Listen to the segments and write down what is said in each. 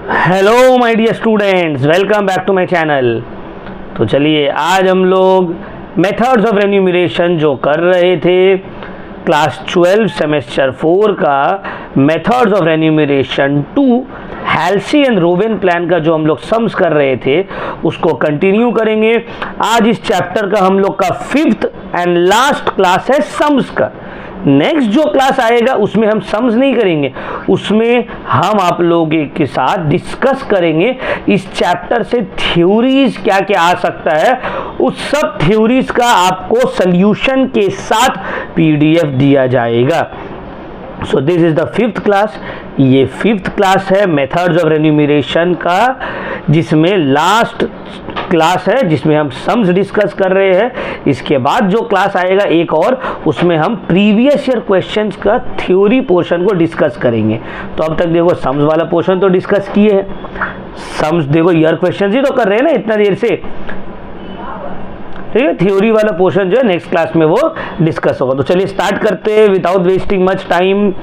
Hello my dear students, welcome back to my channel. तो चलिए आज हम लोग मेथड्स ऑफ रेन्यूमरेशन जो कर रहे थे क्लास 12 सेमेस्टर 4 का methods of remuneration 2 Halsey and Rowan plan का जो हम लोग सम्स कर रहे थे उसको कंटिन्यू करेंगे। आज इस चैप्टर का हम लोग का 5th एंड लास्ट क्लास है सम्स का। नेक्स्ट जो क्लास आएगा उसमें हम सम्स नहीं करेंगे, उसमें हम आप लोगों के साथ डिस्कस करेंगे इस चैप्टर से थ्योरीज क्या क्या आ सकता है, उस सब थ्योरीज का आपको सॉल्यूशन के साथ पीडीएफ दिया जाएगा। So this is the 5th class. ये 5th क्लास है मेथड्स ऑफ रेन्यूमरेशन का, जिसमें लास्ट क्लास है जिसमें हम सम्स डिस्कस कर रहे हैं। इसके बाद जो क्लास आएगा एक और, उसमें हम प्रीवियस ईयर क्वेश्चंस का थ्योरी पोर्शन को डिस्कस करेंगे। तो अब तक देखो सम्स वाला पोर्शन तो डिस्कस किए हैं, सम्स देखो ईयर क्वेश्चंस ही तो कर रहे हैं ना इतना देर से, ठीक है। थ्योरी वाला पोर्शन जो है नेक्स्ट क्लास में वो डिस्कस होगा। तो चलिए स्टार्ट करते हैं विदाउट वेस्टिंग मच टाइम।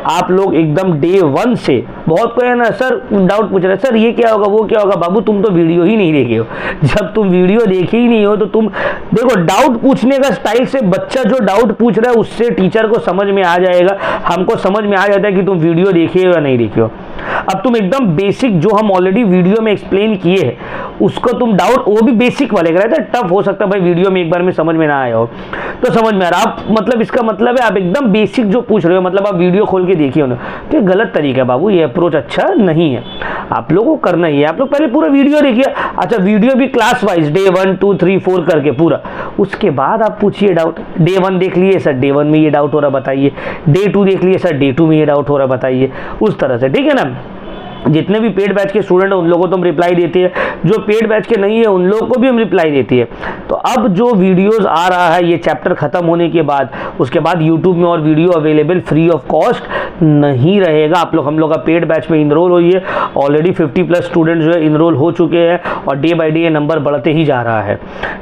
आप लोग एकदम डे 1 से, बहुत कोई है ना सर डाउट पूछ रहे हैं, सर ये क्या होगा वो क्या होगा। बाबू तुम तो वीडियो ही नहीं देखे हो, जब तुम वीडियो देखे ही नहीं हो तो तुम देखो डाउट पूछने का स्टाइल से बच्चा जो डाउट पूछ रहा है उससे टीचर को समझ में आ जाएगा, हमको समझ में आ जाता है कि तुम वीडियो देखे हो या नहीं देखे हो। अब तुम एकदम बेसिक जो हम ऑलरेडी वीडियो में एक्सप्लेन किए हैं उसको तुम डाउट, वो भी बेसिक वाले कर रहे थे, टफ हो सकता है भाई वीडियो में एक बार में समझ में ना आया हो, तो समझ में आ रहा आप, मतलब इसका मतलब है आप एकदम बेसिक जो पूछ रहे हो, मतलब आप वीडियो खोल के देखिए उन्हें, तो ये गलत तरीका है बाबू, ये अप्रोच अच्छा नहीं है। आप लोगों को करना ही है, आप लोग पहले पूरा वीडियो देखिए। अच्छा वीडियो भी क्लास वाइज डे 1 2 3 4 करके पूरा, उसके बाद आप पूछिए डाउट। डे 1 देख लिए सर, डे 1 में ये डाउट हो रहा बताइए, डे 2 देख लिए सर, डे 2 में ये डाउट हो रहा बताइए, उस तरह से, ठीक है ना। जितने भी पेड बैच के स्टूडेंट हैं उन लोगों को तो हम रिप्लाई देते हैं, जो पेड बैच के नहीं है उन लोगों को भी हम रिप्लाई देते हैं। तो अब जो वीडियोस आ रहा है ये चैप्टर खत्म होने के बाद, उसके बाद यूट्यूब में और video available free of cost नहीं रहेगा। आप लोग हम लोग का पेड बैच में इनरोल होइए, ऑलरेडी 50+ स्टूडेंट जो है इनरोल हो चुके हैं और डे बाई डे ये नंबर बढ़ते ही जा रहा है,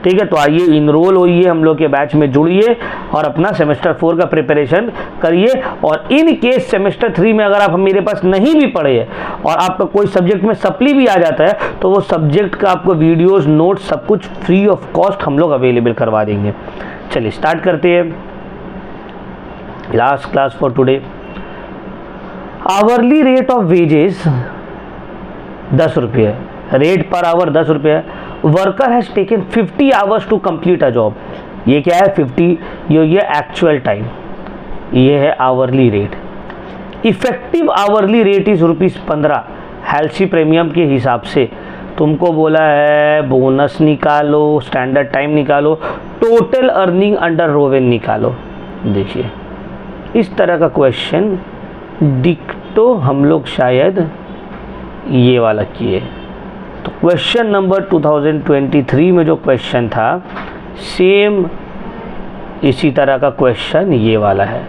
ठीक है। तो आइए इनरोल होइए, हम लोग के बैच में जुड़िए और अपना सेमेस्टर 4 का प्रिपरेशन करिए। और इन केस सेमेस्टर 3 में अगर आप मेरे पास नहीं भी पढ़े और आपका कोई सब्जेक्ट में सप्ली भी आ जाता है तो वो सब्जेक्ट का आपको वीडियोस नोट्स सब कुछ फ्री ऑफ कॉस्ट हम लोग अवेलेबल करवा देंगे। चलिए स्टार्ट करते हैं last class for today. Hourly rate of wages 10 रुपये, रेट पर आवर 10 रुपये। Worker has taken 50 hours to complete a job. ये क्या है 50, ये एक्चुअल टाइम, ये है hourly rate. Effective hourly rate is ₹15 Halsey premium के हिसाब से। तुमको बोला है बोनस निकालो, स्टैंडर्ड टाइम निकालो, टोटल अर्निंग अंडर रोवेन निकालो। देखिए इस तरह का क्वेश्चन डिक्टो हम लोग शायद ये वाला किए। तो क्वेश्चन नंबर 2023 में जो क्वेश्चन था सेम इसी तरह का क्वेश्चन ये वाला है,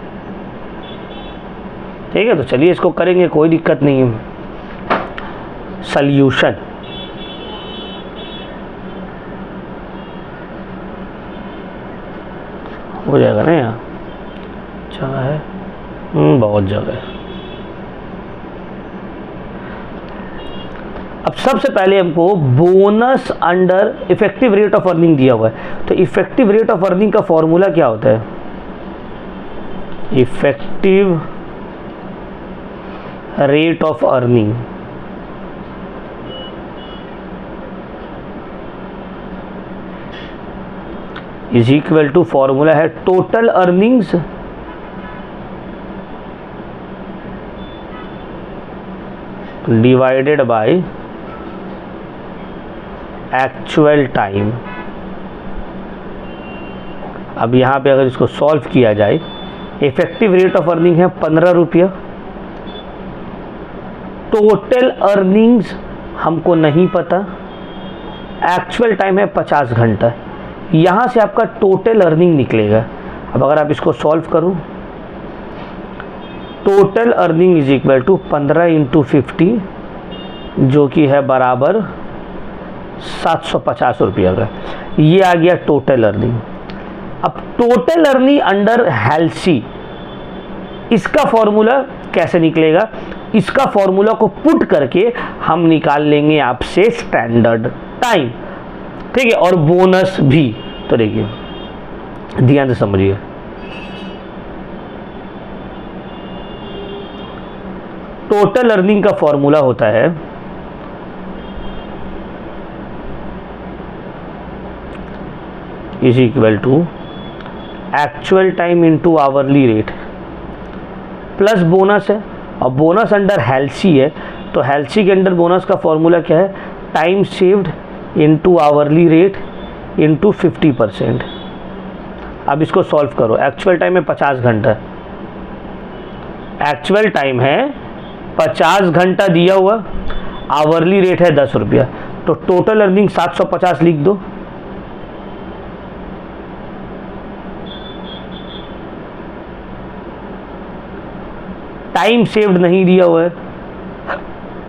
ठीक है। तो चलिए इसको करेंगे, कोई दिक्कत नहीं है। सॉल्यूशन हो जाएगा ना यहाँ, जगह है बहुत जगह है। अब सबसे पहले हमको bonus under effective rate of earning दिया हुआ है, तो इफेक्टिव रेट ऑफ अर्निंग का फॉर्मूला क्या होता है? Effective rate of earning is equal to, formula है total earnings divided by actual time. अब यहां पे अगर इसको सॉल्व किया जाए, इफेक्टिव रेट ऑफ अर्निंग है 15 रुपया, टोटल अर्निंग्स हमको नहीं पता, एक्चुअल टाइम है 50 घंटा, यहाँ से आपका टोटल अर्निंग निकलेगा। अब अगर आप इसको सॉल्व करो, total earning is equal to 15 × 50 जो कि है बराबर 750 रुपया का, ये आ गया टोटल अर्निंग। अब टोटल अर्निंग अंडर हेल्सी, इसका फॉर्मूला कैसे निकलेगा? इसका फॉर्मूला को पुट करके हम निकाल लेंगे आपसे स्टैंडर्ड टाइम, ठीक है, और बोनस भी। तो देखिए ध्यान से समझिए, टोटल अर्निंग का फॉर्मूला होता है is equal to actual time into hourly rate plus bonus है, और बोनस अंडर हेल्सी है, तो हेल्सी के अंडर बोनस का फॉर्मूला क्या है, time saved into hourly rate into 50%। अब इसको सॉल्व करो। एक्चुअल टाइम है 50 घंटा, एक्चुअल टाइम है 50 घंटा दिया हुआ, आवरली रेट है 10 रुपया, तो टोटल अर्निंग 750 लिख दो। टाइम सेव्ड नहीं दिया हुआ है,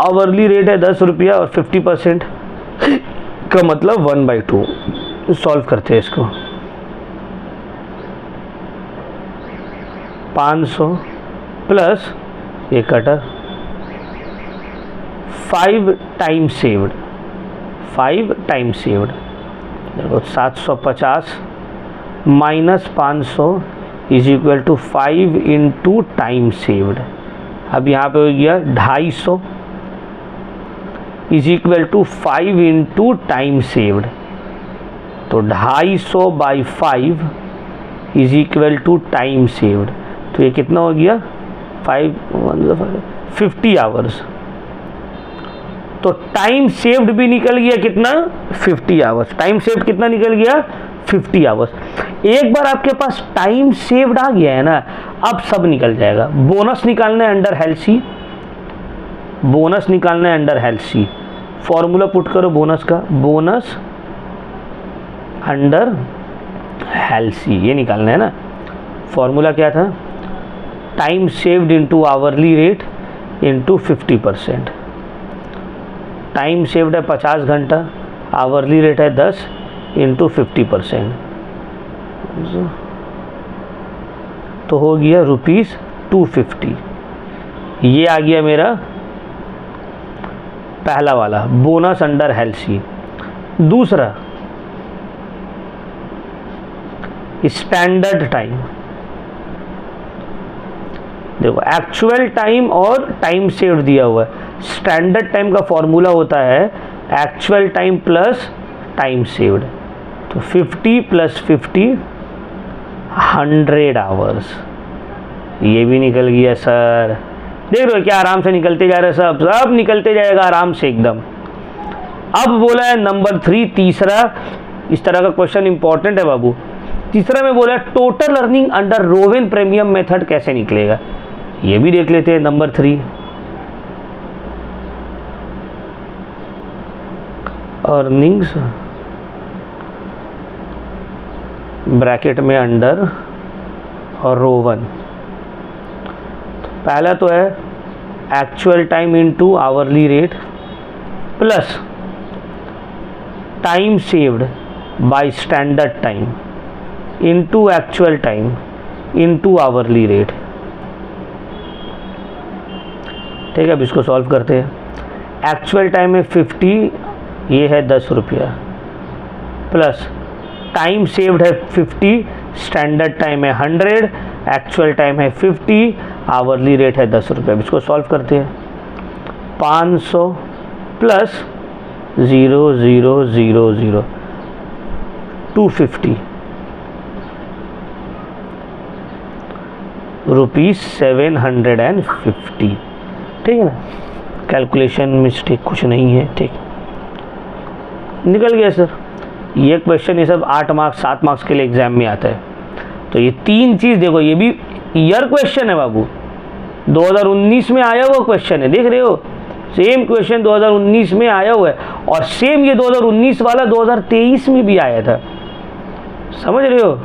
आवरली रेट है 10 रुपया और 50% का मतलब 1/2। सॉल्व करते हैं इसको। 500 प्लस ये कटा 5 टाइम सेव्ड, 5 टाइम सेव्ड, देखो 750 minus 500 is equal to 5 into time saved. अब यहाँ पे हो गया 250 is equal to 5 into time saved, तो 250 by 5 is equal to time saved, तो ये कितना हो गया 50 आवर्स। तो टाइम सेव्ड भी निकल गया कितना 50 आवर्स, टाइम सेव्ड कितना निकल गया 50 आवर्स। एक बार आपके पास टाइम सेव्ड आ गया है ना, अब सब निकल जाएगा। बोनस निकालना है अंडर हेल्सी, बोनस निकालना है अंडर हेल्सी, फॉर्मूला पुट करो बोनस का, बोनस अंडर हेल्सी, ये निकालना है ना। फॉर्मूला क्या था, time saved into hourly rate into 50%। Time saved है 50 घंटा, आवरली रेट है 10 इंटू 50%, तो हो गया ₹250। ये आ गया मेरा पहला वाला बोनस अंडर हेल्सी। दूसरा स्टैंडर्ड टाइम, देखो एक्चुअल टाइम और टाइम सेव्ड दिया हुआ है। स्टैंडर्ड टाइम का फॉर्मूला होता है actual time plus time saved, तो 50 प्लस 50 100 आवर्स। ये भी निकल गया सर, देख रहे हो क्या आराम से निकलते जा रहे हैं, सब निकलते जाएगा आराम से एकदम। अब बोला है नंबर 3, तीसरा, इस तरह का क्वेश्चन इंपॉर्टेंट है बाबू। तीसरा में बोला total earning under Rowan premium method कैसे निकलेगा, ये भी देख लेते हैं। नंबर 3 अर्निंग्स ब्रैकेट में अंडर और रोवन, पहला तो है actual time into hourly rate plus time saved by standard time into actual time into hourly rate. ठीक है, अब इसको सॉल्व करते हैं। एक्चुअल टाइम है 50, ये है 10 रुपया, प्लस टाइम सेव्ड है 50, स्टैंडर्ड टाइम है 100, एक्चुअल टाइम है 50, आवरली रेट है 10 रुपये। अब इसको सॉल्व करते हैं। 500 प्लस 0 0 0 0 250 ₹750। ठीक है ना, कैलकुलेशन मिस्टेक कुछ नहीं है, ठीक निकल गया सर। ये क्वेश्चन ये सब 8 मार्क्स 7 मार्क्स के लिए एग्जाम में आता है। तो ये 3 चीज़ देखो, ये भी ईयर क्वेश्चन है बाबू, 2019 में आया हुआ क्वेश्चन है, देख रहे हो, सेम क्वेश्चन 2019 में आया हुआ है, और सेम ये 2019 वाला 2023 में भी आया था, समझ रहे हो,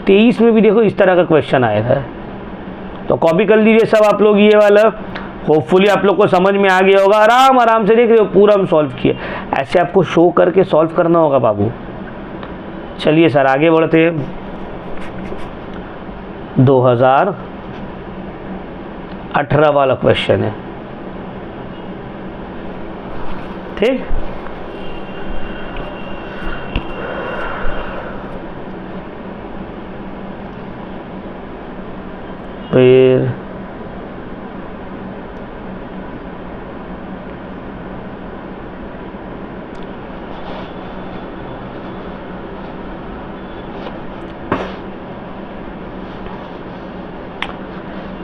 23 में भी देखो इस तरह का क्वेश्चन आया था। तो कॉपी कर लीजिए सब आप लोग ये वाला, होपफुली आप लोग को समझ में आ गया होगा। आराम आराम से देख रहे हो, पूरा हम सॉल्व किए, ऐसे आपको शो करके सॉल्व करना होगा बाबू। चलिए सर आगे बढ़ते हैं। 2018 वाला क्वेश्चन है, ठीक। फिर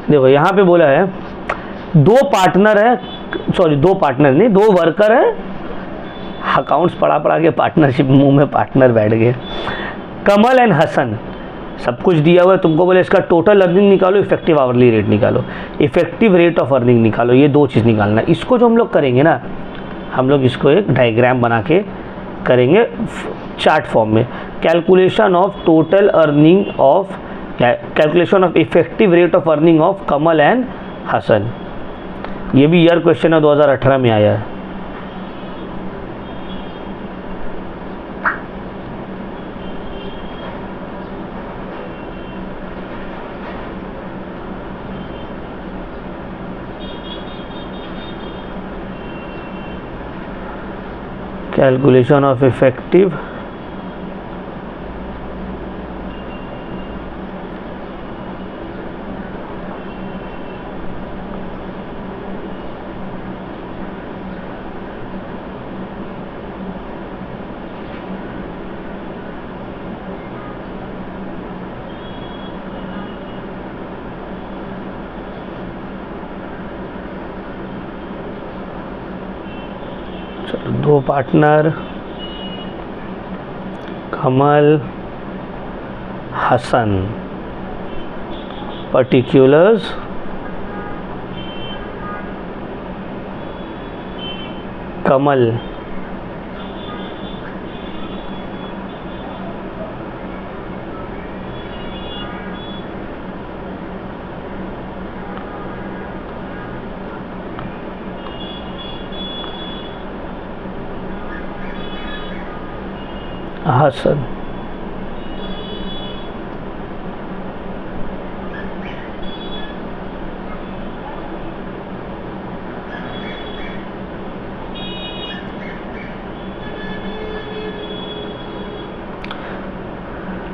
देखो यहाँ पे बोला है दो पार्टनर है, सॉरी दो पार्टनर नहीं, दो वर्कर है। अकाउंट्स पढ़ा पढ़ा के पार्टनरशिप, मुंह में पार्टनर बैठ गए। कमल एंड हसन, सब कुछ दिया हुआ है तुमको, बोले इसका टोटल अर्निंग निकालो, इफेक्टिव आवरली रेट निकालो, इफेक्टिव रेट ऑफ अर्निंग निकालो, ये दो चीज़ निकालना। इसको जो हम लोग करेंगे ना, हम लोग इसको एक डायग्राम बना के करेंगे चार्ट फॉर्म में। Calculation of total earning of, calculation of effective rate of earning of Kamal and Hasan. ये भी ईयर क्वेश्चन है, 2018 में आया है। कैलकुलेशन ऑफ इफेक्टिव दो partner Kamal Hasan, particulars Kamal, Hasan.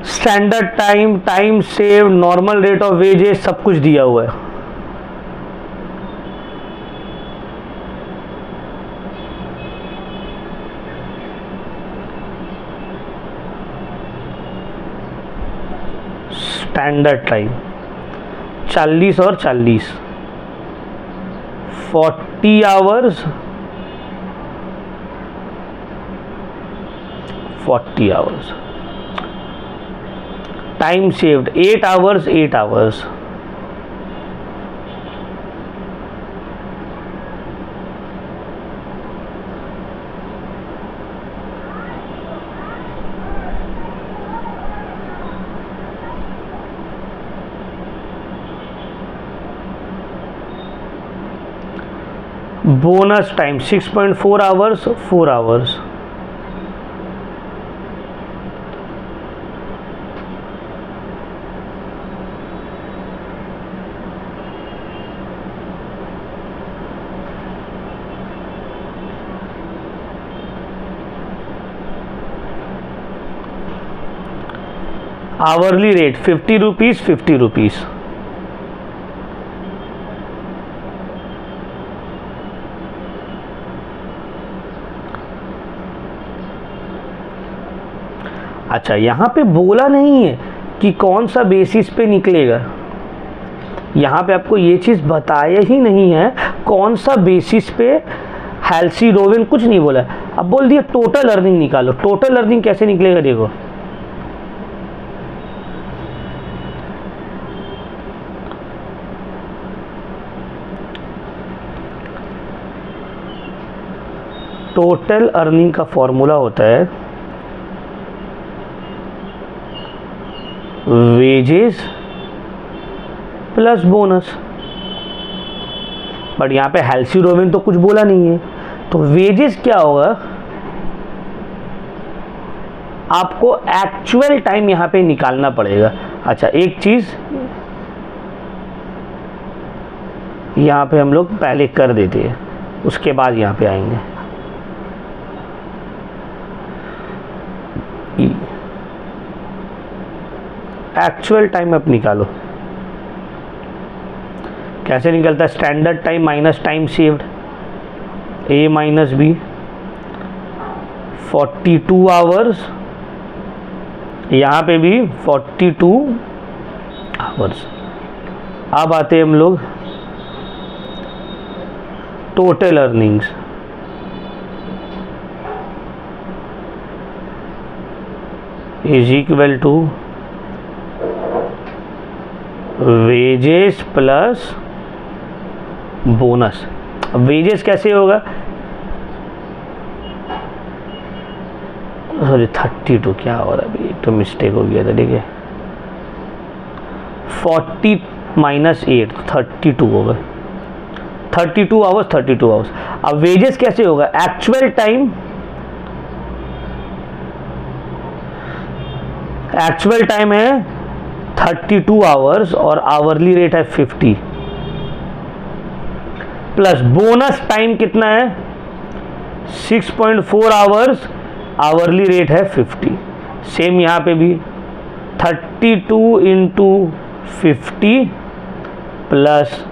Standard time, time save, normal rate of wages, सब कुछ दिया हुआ है। स्टैंडर्ड टाइम 40 और 40, 40 hours, 40 hours. Time saved 8 hours, 8 hours. Bonus time 6.4 hours, 4 hours. Hourly rate 50 rupees, 50 rupees. अच्छा, यहाँ पे बोला नहीं है कि कौन सा बेसिस पे निकलेगा। यहाँ पे आपको ये चीज़ बताया ही नहीं है कौन सा बेसिस पे, हेल्सी रोविन कुछ नहीं बोला। अब बोल दिया टोटल अर्निंग निकालो। टोटल अर्निंग कैसे निकलेगा देखो, टोटल अर्निंग का फॉर्मूला होता है वेजेस प्लस बोनस। बट यहाँ पे हेल्सी रोविन तो कुछ बोला नहीं है, तो वेजेस क्या होगा, आपको एक्चुअल टाइम यहाँ पे निकालना पड़ेगा। अच्छा, एक चीज यहाँ पे हम लोग पहले कर देते हैं, उसके बाद यहाँ पे आएंगे। एक्चुअल टाइम आप निकालो। कैसे निकलता है? Standard time minus time saved, A minus B, 42 hours, यहाँ पे भी 42 आवर्स। अब आते हैं हम लोग total earnings. Is equal to wages plus bonus. अब वेजेस कैसे होगा? सॉरी 32, क्या हो रहा है अभी, एक तो मिस्टेक हो गया था, ठीक है। 40 माइनस 8 32 होगा, 32 आवर्स 32 आवर्स। अब वेजेस कैसे होगा? एक्चुअल टाइम है 32 आवर्स और आवरली रेट है 50, प्लस बोनस टाइम कितना है? 6.4 आवर्स, आवरली रेट है 50। सेम यहाँ पे भी 32 इंटू 50 प्लस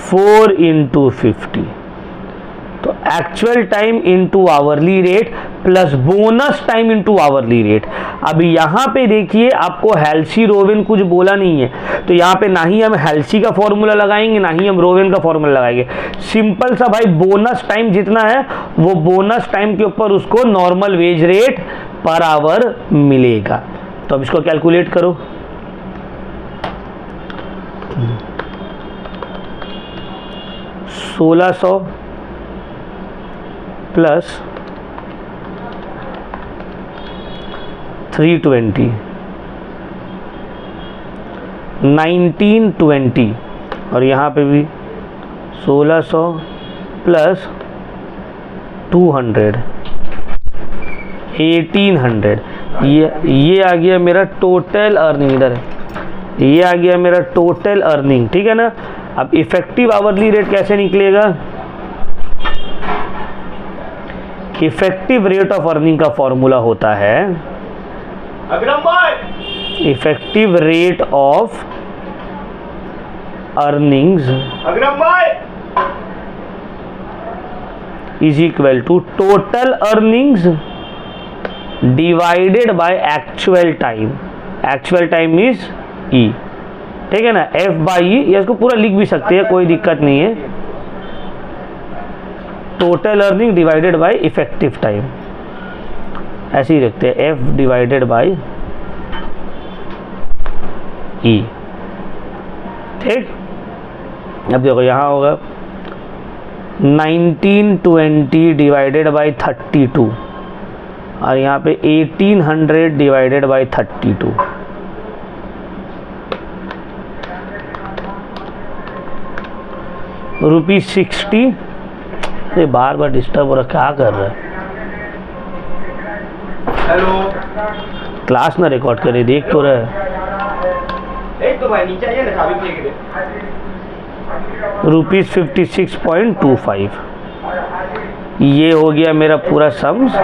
4 इंटू 50, तो actual time into hourly rate plus bonus time into hourly rate. अब यहाँ पे देखिए आपको हेल्सी रोवेन कुछ बोला नहीं है, तो यहाँ पे ना ही हम हेल्सी का फॉर्मूला लगाएंगे ना ही हम रोवेन का फॉर्मूला लगाएंगे। सिंपल सा भाई, बोनस टाइम जितना है वो बोनस टाइम के ऊपर उसको normal wage rate per our मिलेगा। तो अब इसको कैलकुलेट करो। $1600 प्लस 320 1920, और यहाँ पे भी 1600 प्लस 200 1800। ये आ गया मेरा टोटल अर्निंग, इधर है, ये आ गया मेरा टोटल अर्निंग, ठीक है ना। अब इफेक्टिव आवरली रेट कैसे निकलेगा? इफेक्टिव रेट ऑफ अर्निंग का फॉर्मूला होता है effective rate of earnings is equal to total earnings divided by actual time. Actual time is E, ठीक है ना, एफ बाई ई, या इसको पूरा लिख भी सकते हैं, कोई दिक्कत नहीं है। Total earning divided by effective time, ऐसे ही रखते हैं, एफ डिवाइडेड बाय ई, ठीक। अब देखो यहाँ होगा 1920 डिवाइडेड बाय 32, और यहाँ पे 1800 डिवाइडेड बाय 32। ₹60। ये बार बार डिस्टर्ब हो रहा, क्या कर रहा है? हेलो, क्लास ना रिकॉर्ड करे, देख तो रहा है। एक तो भाई नीचे आइए ना, चाबी फेंक दे। ₹56.25। ये हो गया मेरा पूरा सम्स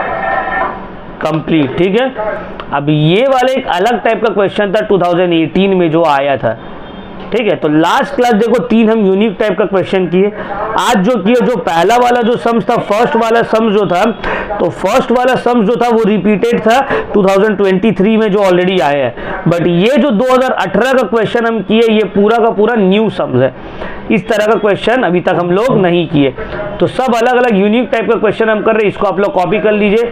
कंप्लीट, ठीक है। अब ये वाले एक अलग टाइप का क्वेश्चन था 2018 में जो आया था, ठीक है। तो लास्ट क्लास देखो 3 हम यूनिक टाइप का क्वेश्चन किए। आज जो किए, जो पहला वाला जो सम्स था, फर्स्ट वाला सम्स जो था, तो फर्स्ट वाला सम्स जो था वो रिपीटेड था 2023 में जो ऑलरेडी आया है। बट ये जो 2018 का क्वेश्चन हम किए, ये पूरा का पूरा न्यू सम्स है। इस तरह का क्वेश्चन अभी तक हम लोग नहीं किए, तो सब अलग अलग यूनिक टाइप का क्वेश्चन हम कर रहे हैं। इसको आप लोग कॉपी कर लीजिए,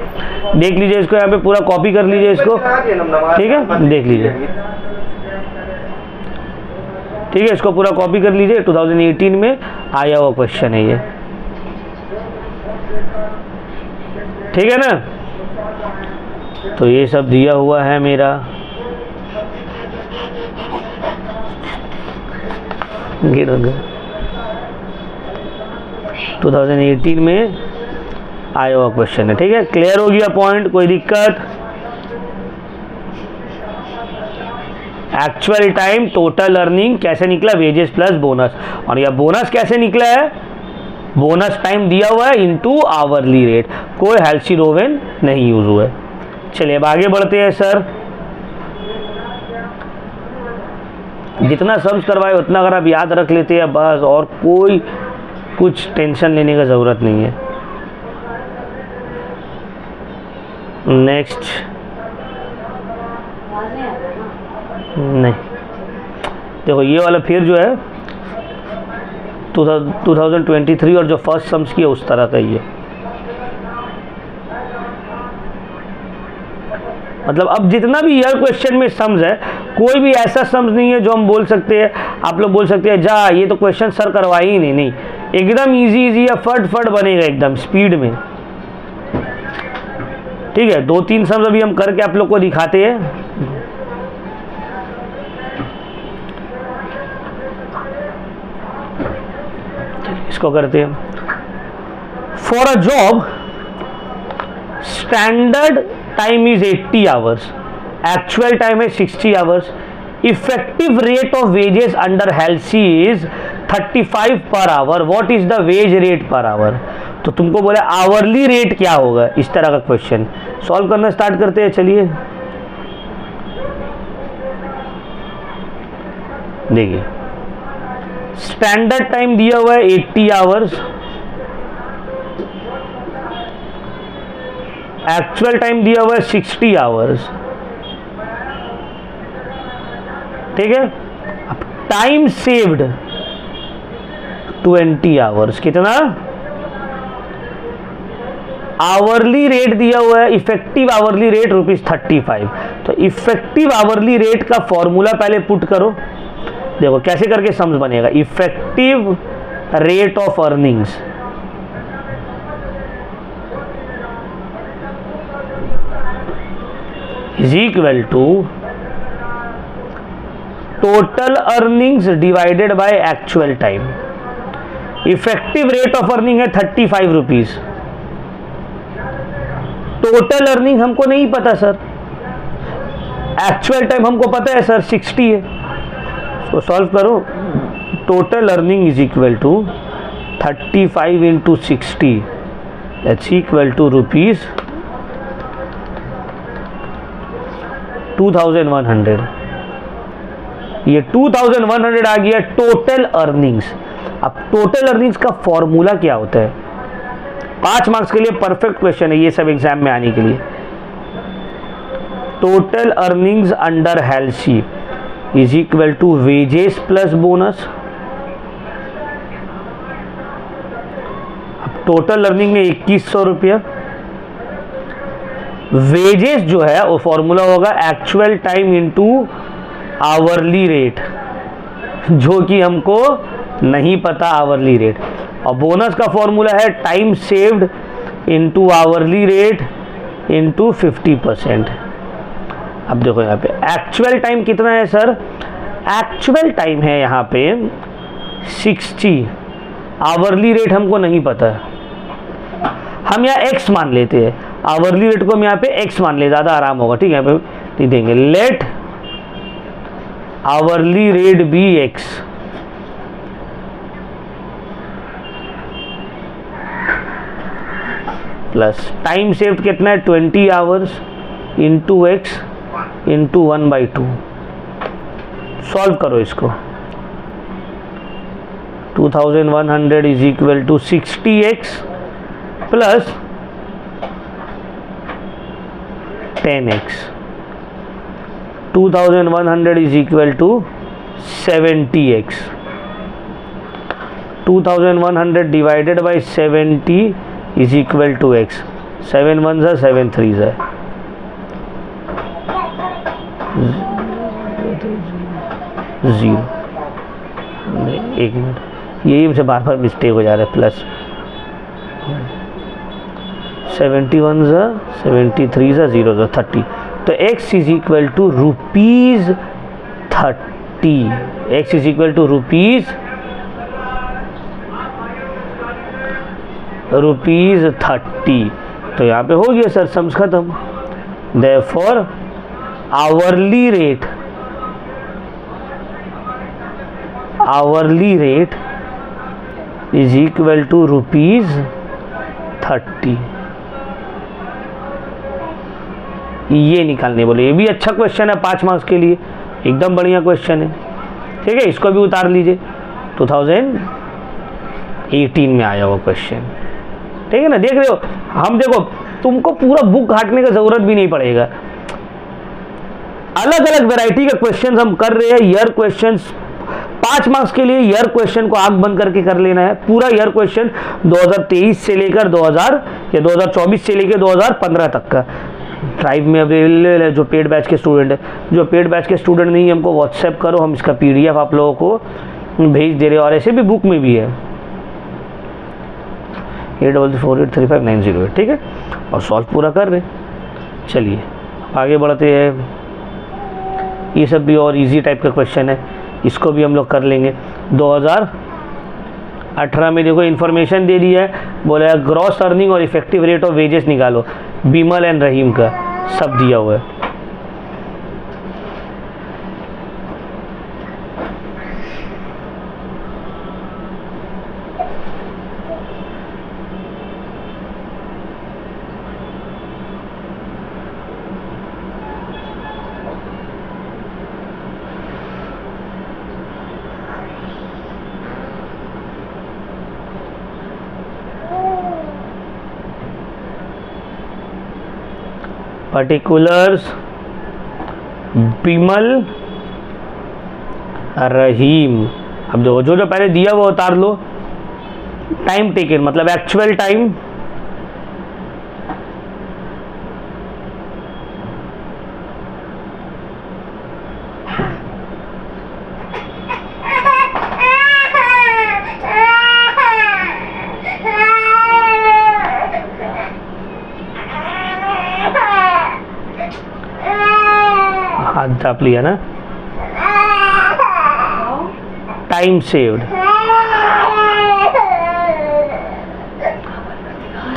देख लीजिए, इसको यहाँ पे पूरा कॉपी कर लीजिए इसको, ठीक है, देख लीजिए, ठीक है, इसको पूरा कॉपी कर लीजिए। 2018 में आया हुआ क्वेश्चन है ये, ठीक है ना। तो ये सब दिया हुआ है मेरा, 2018 में आया हुआ क्वेश्चन है, ठीक है। क्लियर हो गया पॉइंट, कोई दिक्कत? एक्चुअल टाइम टोटल अर्निंग कैसे निकला? Wages plus bonus. और यह बोनस कैसे निकला है? बोनस टाइम दिया हुआ है इनटू आवरली रेट, कोई हेल्सी रोवेन नहीं यूज हुआ है। चलिए अब आगे बढ़ते हैं सर। जितना सम्स करवाए उतना अगर आप याद रख लेते हैं बस, और कोई कुछ टेंशन लेने का ज़रूरत नहीं है। नेक्स्ट, नहीं देखो ये वाला फिर जो है 2023 और जो फर्स्ट सम्स की है उस तरह का ही है। मतलब अब जितना भी ईयर क्वेश्चन में सम्स है, कोई भी ऐसा सम्स नहीं है जो हम बोल सकते हैं, आप लोग बोल सकते हैं जा ये तो क्वेश्चन सर करवाए ही नहीं, एकदम इजी इजी या फट फट बनेगा एकदम स्पीड में। ठीक है, 2-3 सम्स अभी हम करके आप लोग को दिखाते हैं। इसको करते हैं। For a job standard time is 80 hours, actual time है 60 hours, effective rate of wages under Halsey is 35 per hour, what is the wage rate per our. तो तुमको बोले आवरली रेट क्या होगा, इस तरह का क्वेश्चन सॉल्व करना स्टार्ट करते हैं। चलिए देखिए, स्टैंडर्ड टाइम दिया हुआ है 80 आवर्स, एक्चुअल टाइम दिया हुआ है 60 आवर्स। ठीक है, अब टाइम सेव्ड 20 आवर्स, कितना आवरली रेट दिया हुआ है, इफेक्टिव आवरली रेट ₹35। तो इफेक्टिव आवरली रेट का फॉर्मूला पहले पुट करो, देखो कैसे करके सम्स बनेगा। Effective rate of earnings is equal to total earnings divided by actual time. Effective rate of earning है 35 रुपीज, टोटल अर्निंग हमको नहीं पता सर, एक्चुअल टाइम हमको पता है सर 60 है। इसको सॉल्व करो, total earning is equal to 35 into 60, that's equal to rupees 2100। ये 2100 आ गया टोटल अर्निंग्स। अब टोटल अर्निंग्स का फॉर्मूला क्या होता है, 5 मार्क्स के लिए परफेक्ट क्वेश्चन है ये सब एग्जाम में आने के लिए। Total earnings under Halsey is equal to wages plus bonus. अब टोटल अर्निंग में 2100 रुपया, वेजेस जो है वो फॉर्मूला होगा actual time into hourly rate, जो कि हमको नहीं पता आवरली रेट। और बोनस का फॉर्मूला है time saved into hourly rate into 50%। अब देखो यहाँ पे एक्चुअल टाइम कितना है सर, एक्चुअल टाइम है यहाँ पे 60, आवरली रेट हमको नहीं पता है, हम यहाँ x मान लेते हैं, आवरली रेट को हम यहाँ पे x मान ले, ज़्यादा आराम होगा। ठीक है, यहाँ पे देंगे let hourly rate be x, plus time saved कितना है 20 hours into x into 1/2। Solve करो इसको, 2100 is equal to 60x plus 10x। 2100 is equal to 70x. 2100 divided by 70 is equal to x. 7 1s are 7 3s है, 0। एक minute, यही मुझे बार बार mistake हो जा रहा है। प्लस 71 73 0 30। तो x is equal to ₹30, x is equal to ₹30। तो यहाँ पे हो गया सर सम्स खत्म। Therefore hourly rate is equal to ₹30। ये निकालने बोले, ये भी अच्छा क्वेश्चन है 5 मार्क्स के लिए, एकदम बढ़िया क्वेश्चन है। ठीक है, इसको भी उतार लीजिए, 2018 में आया वो क्वेश्चन, ठीक है ना। देख रहे हो, हम देखो तुमको पूरा बुक घाटने का जरूरत भी नहीं पड़ेगा, अलग अलग वैरायटी के क्वेश्चंस हम कर रहे हैं। ईयर क्वेश्चंस 5 मार्क्स के लिए ईयर क्वेश्चन को आंख बंद करके कर लेना है, पूरा ईयर क्वेश्चन 2023 से लेकर 2024 से लेकर 2015 तक का ड्राइव में अवेलेबल है। जो पेड बैच के स्टूडेंट है, जो पेड बैच के स्टूडेंट नहीं है, हमको व्हाट्सएप करो, हम इसका PDF आप लोगों को भेज दे रहे हैं, और ऐसे भी बुक में भी है 80483590, ठीक है, और सॉल्व पूरा कर रहे। चलिए आगे बढ़ते हैं, ये सब भी और इजी टाइप का क्वेश्चन है, इसको भी हम लोग कर लेंगे। 2018 में देखो इन्फॉर्मेशन दे दी है, बोला है ग्रॉस अर्निंग और इफेक्टिव रेट ऑफ वेजेस निकालो, बीमल एंड रहीम का सब दिया हुआ है। पर्टिकुलर्स, बीमल, रहीम। अब जो जो पहले दिया वो उतार लो। टाइम टेकन मतलब एक्चुअल टाइम, हाथ ढाप लिया ना। Time saved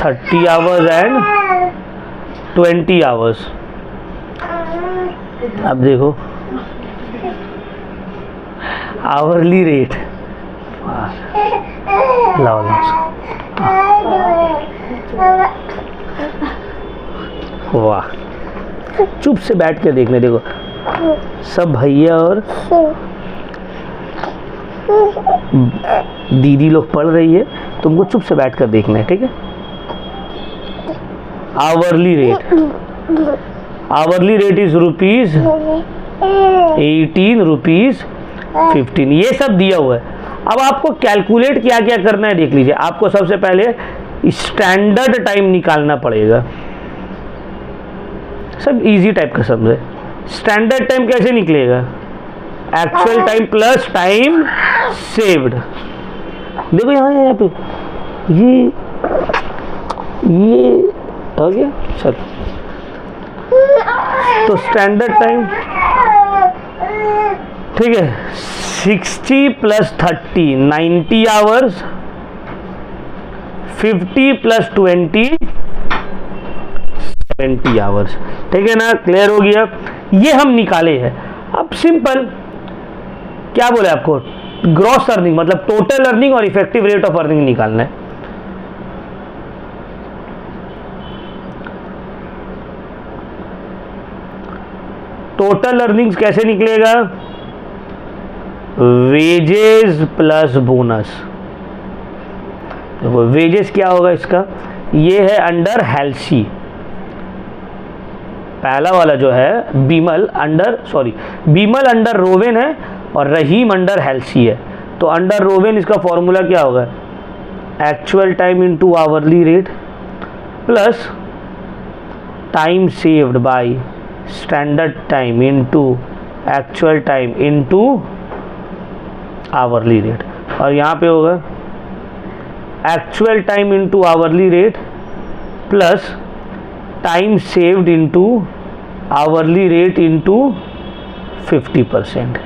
30 hours and 20 hours. अब देखो आवरली रेट, लाओ वाह, चुप से बैठ के देखने, देखो सब भैया और दीदी लोग पढ़ रही है, तुमको चुप से बैठ कर देखना है, ठीक है। Hourly rate, hourly rate is rupees 18, rupees 15, ये सब दिया हुआ है। अब आपको कैलकुलेट क्या क्या करना है देख लीजिए। आपको सबसे पहले स्टैंडर्ड टाइम निकालना पड़ेगा, सब इजी टाइप का समझे। स्टैंडर्ड टाइम कैसे निकलेगा? Actual time plus time saved. देखो यहाँ पे ये हो गया। चलो तो स्टैंडर्ड टाइम ठीक है, 60 प्लस 30 90 आवर्स, 50 प्लस 20 70 आवर्स, ठीक है ना। क्लियर हो गया, ये हम निकाले हैं। अब सिंपल क्या बोले आपको, ग्रॉस अर्निंग मतलब टोटल अर्निंग और इफेक्टिव रेट ऑफ अर्निंग निकालना है। टोटल अर्निंग्स कैसे निकलेगा? Wages plus bonus. देखो वेजेस क्या होगा इसका, ये है अंडर हेल्सी, पहला वाला जो है बीमल अंडर रोवेन है और रहीम अंडर हेल्सी है। तो अंडर रोवेन इसका फॉर्मूला क्या होगा, actual time into hourly rate plus time saved by standard time into actual time into hourly rate, और यहाँ पे होगा actual time into hourly rate plus time saved into hourly rate into 50%।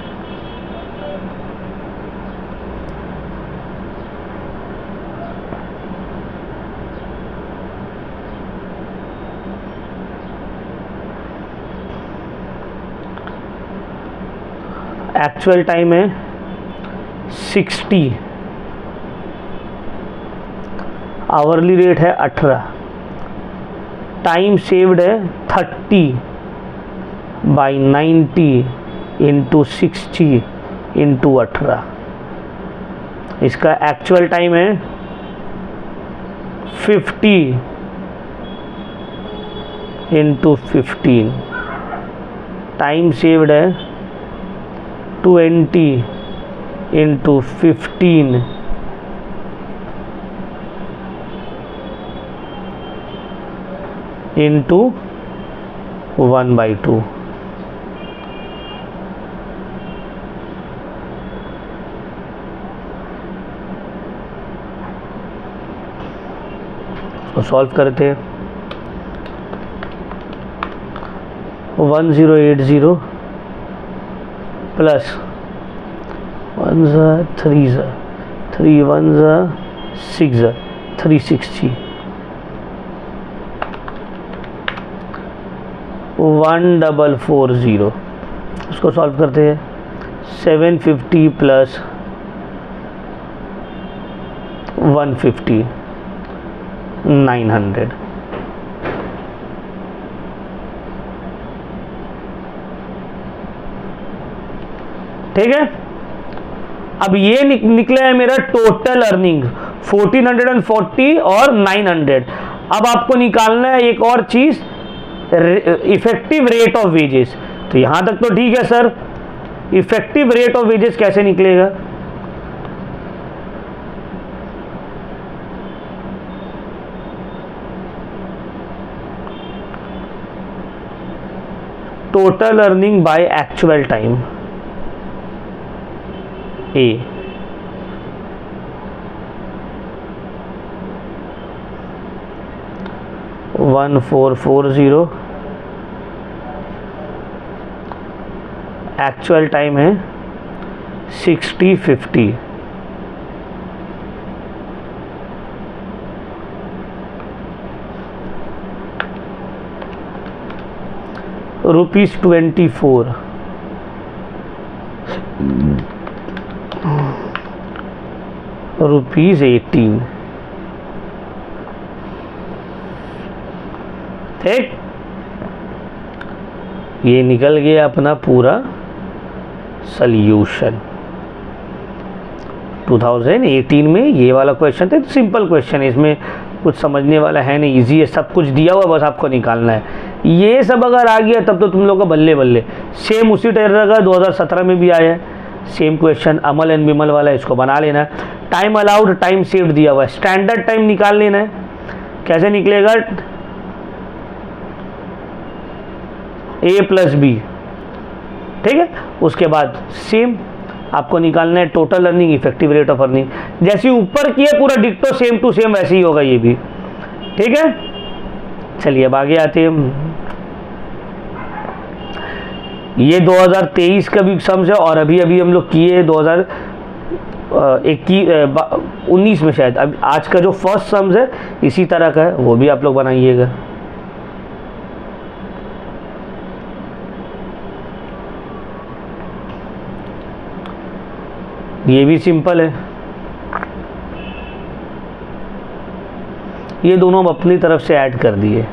Actual time है 60, hourly rate है 18, time saved है 30 by 90 into 60 into 18। इसका actual time है 50 into 15। Time saved है 20 इंटू 15 इंटू 1/2। तो सॉल्व करते हैं। 1080 प्लस 1 3 3 1 6 360 1440। उसको सॉल्व करते हैं। 750 प्लस 150 900। ठीक है। अब ये निकला है मेरा टोटल अर्निंग 1440 और 900। अब आपको निकालना है एक और चीज, इफेक्टिव रेट ऑफ वेजेस। तो यहां तक तो ठीक है sir, effective rate of wages कैसे निकलेगा? Total earning bye actual time ए। वन 440 एक्चुअल टाइम है 6050। ₹24 ₹18। ठीक, ये निकल गया अपना पूरा सॉल्यूशन। 2018 में ये वाला क्वेश्चन था, सिंपल क्वेश्चन है, इसमें कुछ समझने वाला है नहीं, इजी है, सब कुछ दिया हुआ, बस आपको निकालना है। ये सब अगर आ गया तब तो तुम लोग का बल्ले बल्ले। सेम उसी तरह का 2017 में भी आया है, same question Amal and Bimal वाला, इसको बना लेना है। टाइम अलाउड, टाइम सेव्ड दिया हुआ है, स्टैंडर्ड टाइम निकाल लेना है। कैसे निकलेगा? A plus B. ठीक है, उसके बाद सेम आपको निकालना है total earning, effective rate of earning. जैसे ऊपर किया पूरा डिक्टो सेम टू सेम वैसे ही होगा ये भी। ठीक है, चलिए अब आगे आते हैं। ये 2023 का भी सम्स है और अभी अभी हम लोग किए 2019 में शायद। अब आज का जो फर्स्ट सम्स है इसी तरह का है, वो भी आप लोग बनाइएगा। ये भी सिंपल है, ये दोनों हम अपनी तरफ से ऐड कर दिए।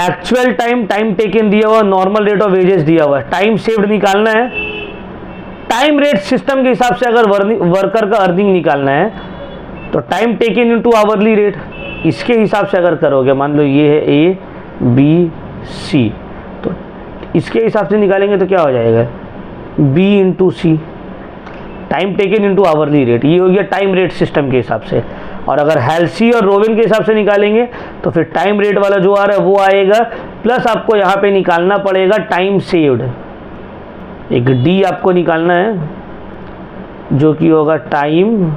एक्चुअल टाइम, टाइम टेकन दिया हुआ, नॉर्मल रेट ऑफ वेजेस दिया हुआ है, टाइम सेव्ड निकालना है। टाइम रेट सिस्टम के हिसाब से अगर वर्कर का अर्निंग निकालना है तो time taken into hourly rate, इसके हिसाब से अगर करोगे, मान लो ये है ए बी सी, तो इसके हिसाब से निकालेंगे तो क्या हो जाएगा? B into C, time taken into hourly rate, ये हो गया टाइम रेट सिस्टम के हिसाब से। और अगर हेल्सी और रोविन के हिसाब से निकालेंगे तो फिर टाइम रेट वाला जो आ रहा है वो आएगा, प्लस आपको यहाँ पे निकालना पड़ेगा टाइम सेव्ड। एक डी आपको निकालना है जो कि होगा टाइम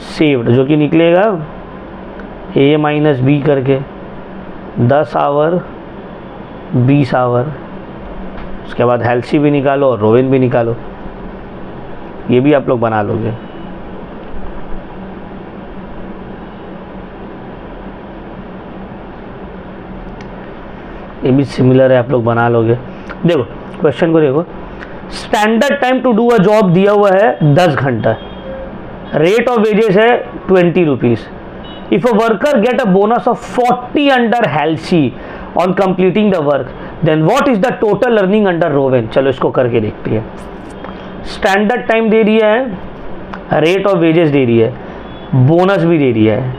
सेव्ड, जो कि निकलेगा ए माइनस बी करके 10 आवर 20 आवर। उसके बाद हेल्सी भी निकालो और रोविन भी निकालो, ये भी आप लोग बना लोगे। ये भी सिमिलर है, आप लोग बना लोगे। देखो क्वेश्चन को देखो, standard time to do a job दिया हुआ है 10 घंटा, रेट ऑफ वेजेस है 20 rupees. If a worker get a bonus of 40 under Halsey, on completing the work, then what is the total earning under Rowan. चलो इसको करके देखते हैं। स्टैंडर्ड टाइम दे दिया है, रेट ऑफ वेजेस दे रही है, बोनस भी दे दिया है।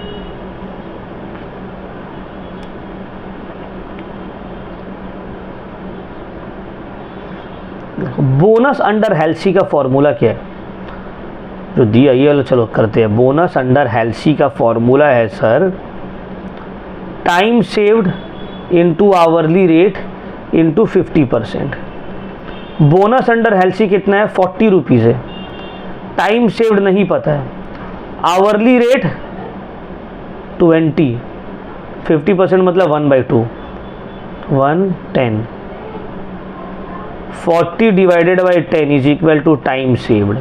बोनस अंडर हेल्सी का फॉर्मूला क्या है जो दिया, ये चलो करते हैं। बोनस अंडर हेल्सी का फॉर्मूला है sir, time saved into hourly rate into 50%। Bonus under Halsey कितना है, 40 रुपीज़ है। टाइम सेव्ड नहीं पता है, आवरली रेट 20, 50% मतलब 1/2, 110। 40 divided by 10 is equal to time saved.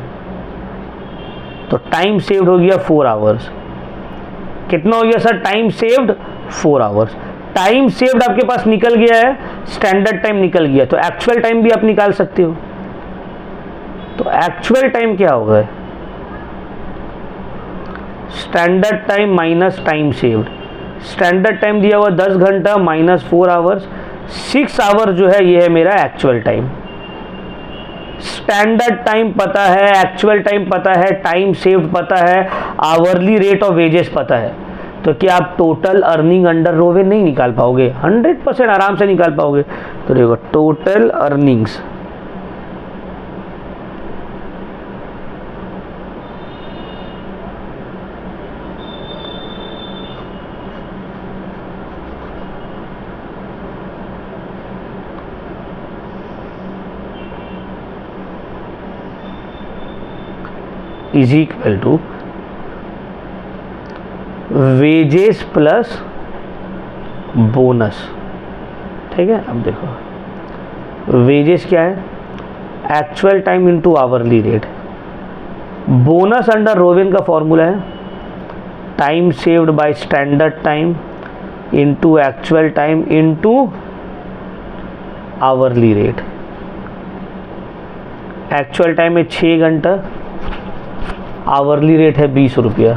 तो टाइम सेव्ड हो गया 4 आवर्स। कितना हो गया sir time saved, 4 hours. Time saved आपके पास निकल गया है, स्टैंडर्ड टाइम निकल गया, तो एक्चुअल टाइम भी आप निकाल सकते हो। तो एक्चुअल टाइम क्या होगा, standard time minus time saved. Standard time दिया हुआ 10 घंटा माइनस 4 आवर्स, 6 आवर जो है ये है मेरा एक्चुअल टाइम। स्टैंडर्ड टाइम पता है, एक्चुअल टाइम पता है, टाइम सेव्ड पता है, आवरली रेट ऑफ वेजेस पता है, तो क्या आप टोटल अर्निंग अंडर रोवेन नहीं निकाल पाओगे? 100% आराम से निकाल पाओगे। तो देखो total earnings is equal to wages plus bonus. ठीक है, अब देखो वेजेस क्या है, actual time into hourly rate. Bonus under Rowan का फॉर्मूला है time saved by standard time into actual time into hourly rate. Actual time है 6 घंटा, आवरली रेट है 20 रुपया।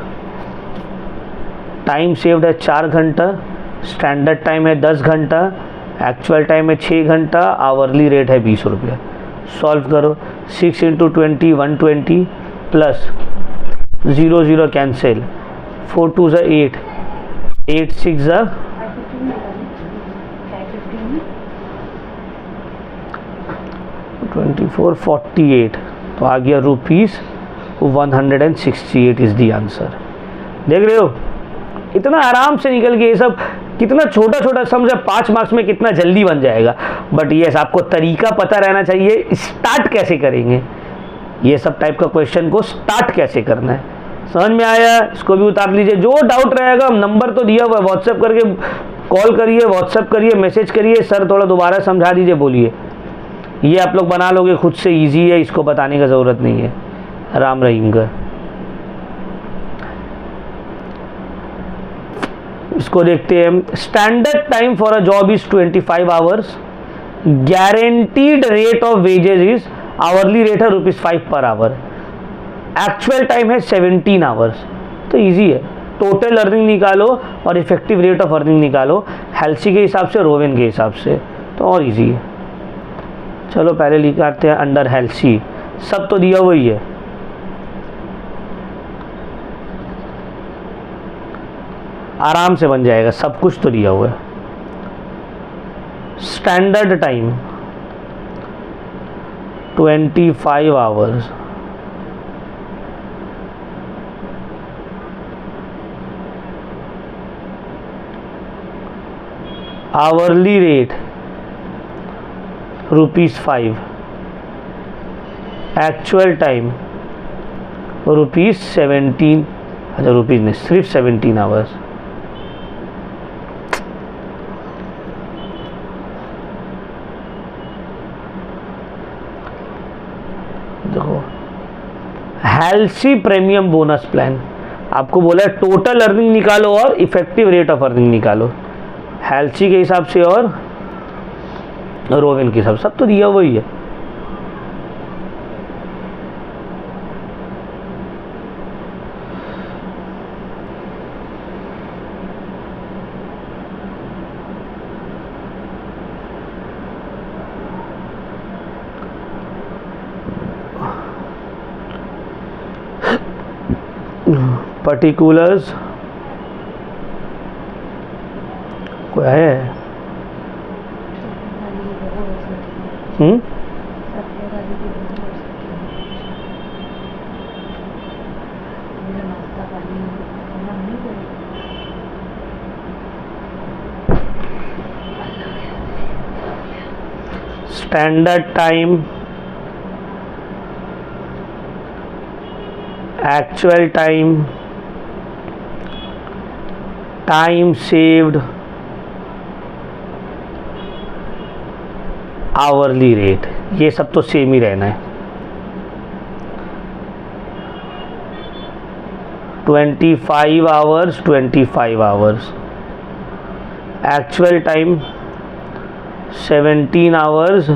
टाइम सेव्ड है 4 घंटा, स्टैंडर्ड टाइम है 10 घंटा, एक्चुअल टाइम है 6 घंटा, आवरली रेट है 20 रुपया। सॉल्व करो, 6 इंटू 20 120 प्लस 0 0 कैंसिल, 4 2 ज़ा 8, 8 6 ज़ा 24 48, तो आ गया रुपीज़ 168 इज दी आंसर। देख रहे हो इतना आराम से निकल गया। ये सब कितना छोटा छोटा सम है, 5 मार्क्स में कितना जल्दी बन जाएगा। बट ये आपको तरीका पता रहना चाहिए, स्टार्ट कैसे करेंगे, ये सब टाइप का क्वेश्चन को स्टार्ट कैसे करना है। समझ में आया? इसको भी उतार लीजिए। जो डाउट रहेगा नंबर तो दिया हुआ है, व्हाट्सएप करके कॉल करिए, व्हाट्सएप करिए, मैसेज करिए, सर थोड़ा दोबारा समझा दीजिए, बोलिए। ये आप लोग बना लोगे खुद से, ईजी है, इसको बताने का ज़रूरत नहीं है। राम रहीम का इसको देखते हैं। Standard time for a job is 25 hours, guaranteed rate of wages is, hourly rate है ₹5 पर आवर, एक्चुअल टाइम है 17 आवर्स। तो इजी है, टोटल अर्निंग निकालो और इफेक्टिव रेट ऑफ अर्निंग निकालो, हेल्सी के हिसाब से, रोवेन के हिसाब से, तो और इजी है। चलो पहले लिखाते हैं अंडर हेल्सी, सब तो दिया हुआ ही है। आराम से बन जाएगा, सब कुछ तो दिया हुआ है। Standard time 25 hours, hourly rate ₹5, actual time ₹17, अच्छा रुपीज़ नहीं, सिर्फ 17 आवर्स। देखो हेल्सी प्रीमियम बोनस प्लान, आपको बोला है टोटल अर्निंग निकालो और इफेक्टिव रेट ऑफ अर्निंग निकालो, हेल्सी के हिसाब से और रोवेन के हिसाब, सब तो दिया हुआ ही है। पर्टिकुलर्स कोई है? Standard time, actual time, time saved, hourly rate, ये सब तो सेम ही रहना है। 25 hours 25 hours, actual time 17 hours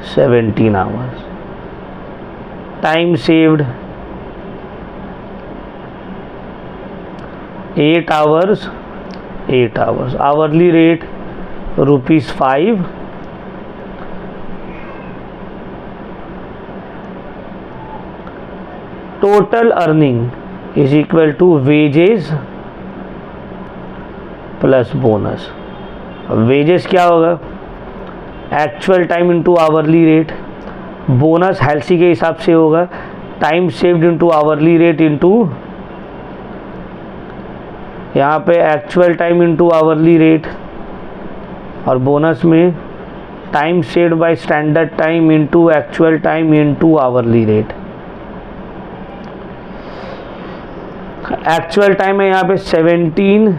17 hours, time saved 8 hours 8 hours, hourly rate ₹5। Total earning is equal to wages plus bonus. Wages क्या होगा? Actual time into hourly rate, bonus Halsey के हिसाब से होगा time saved into hourly rate into, यहाँ पे actual time into hourly rate, और bonus में time saved by standard time into actual time into hourly rate. Actual time है यहाँ पे 17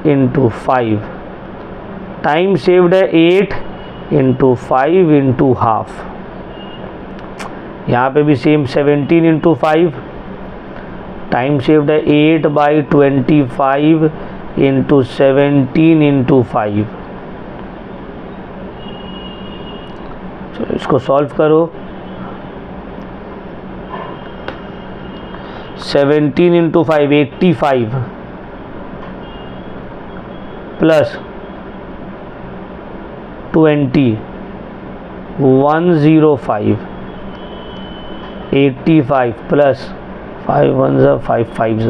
इंटू 5, टाइम सेव्ड है 8 इंटू 5 इंटू हाफ, यहाँ पे भी सेम 17 इंटू 5, टाइम सेव्ड है 8/25 इंटू 17 इंटू 5। चलो इसको सॉल्व करो। 17 into 5 85 plus 20 105, 85 plus 5 1 5 5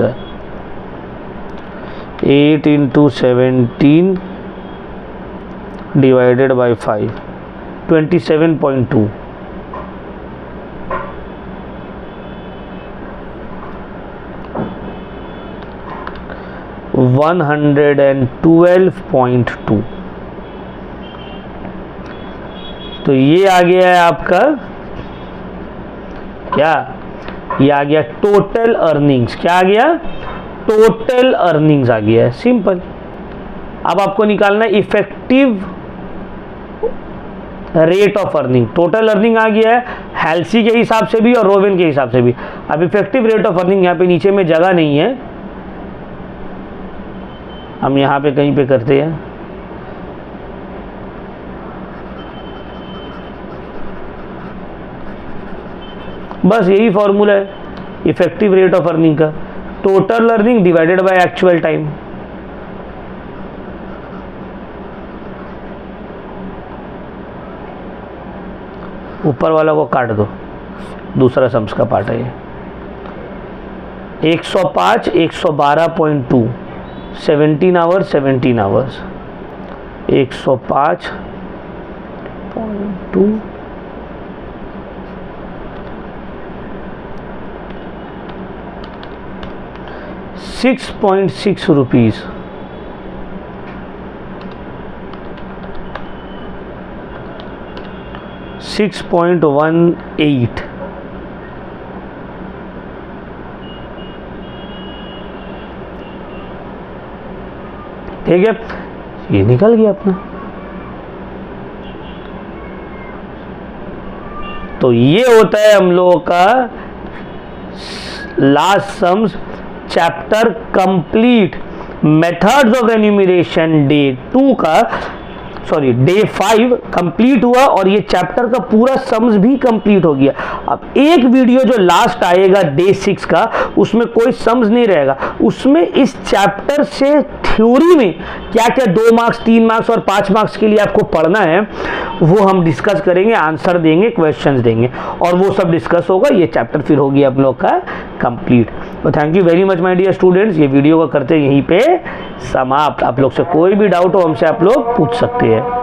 8 into 17 divided by 5, 27.2। 112.2। तो ये आ गया है आपका क्या? ये आ गया टोटल अर्निंग्स। क्या आ गया? टोटल अर्निंग्स आ गया है, सिंपल। अब आपको निकालना है effective rate of earning. Total earning आ गया है हेल्सी के हिसाब से भी और रोबिन के हिसाब से भी। अब इफेक्टिव रेट ऑफ अर्निंग यहाँ पे नीचे में जगह नहीं है, हम यहाँ पे कहीं पे करते हैं। बस यही फॉर्मूला है इफेक्टिव रेट ऑफ अर्निंग का, total earning divided by actual time. ऊपर वाला को काट दो, दूसरा सम्स का पार्ट है ये। 105 112.2, 17 आवर्स 17 आवर्स, 105.2 6.6 रुपीज। 6.18। ठीक है, ये निकल गया अपना। तो ये होता है हम लोगों का last sums chapter complete, methods of enumeration day 2 का, सॉरी डे 5 कंप्लीट हुआ और ये चैप्टर का पूरा सम्स भी कंप्लीट हो गया। अब एक वीडियो जो लास्ट आएगा डे 6 का, उसमें कोई सम्स नहीं रहेगा, उसमें इस चैप्टर से थ्योरी में क्या क्या 2 मार्क्स 3 मार्क्स और 5 मार्क्स के लिए आपको पढ़ना है वो हम डिस्कस करेंगे, आंसर देंगे, क्वेश्चंस देंगे और वो सब डिस्कस होगा। ये चैप्टर फिर होगी आप लोग का कंप्लीट। तो thank you very much my dear students. ये वीडियो को करते यहीं पे समाप्त। आप लोग से कोई भी डाउट हो हमसे आप लोग पूछ सकते हैं।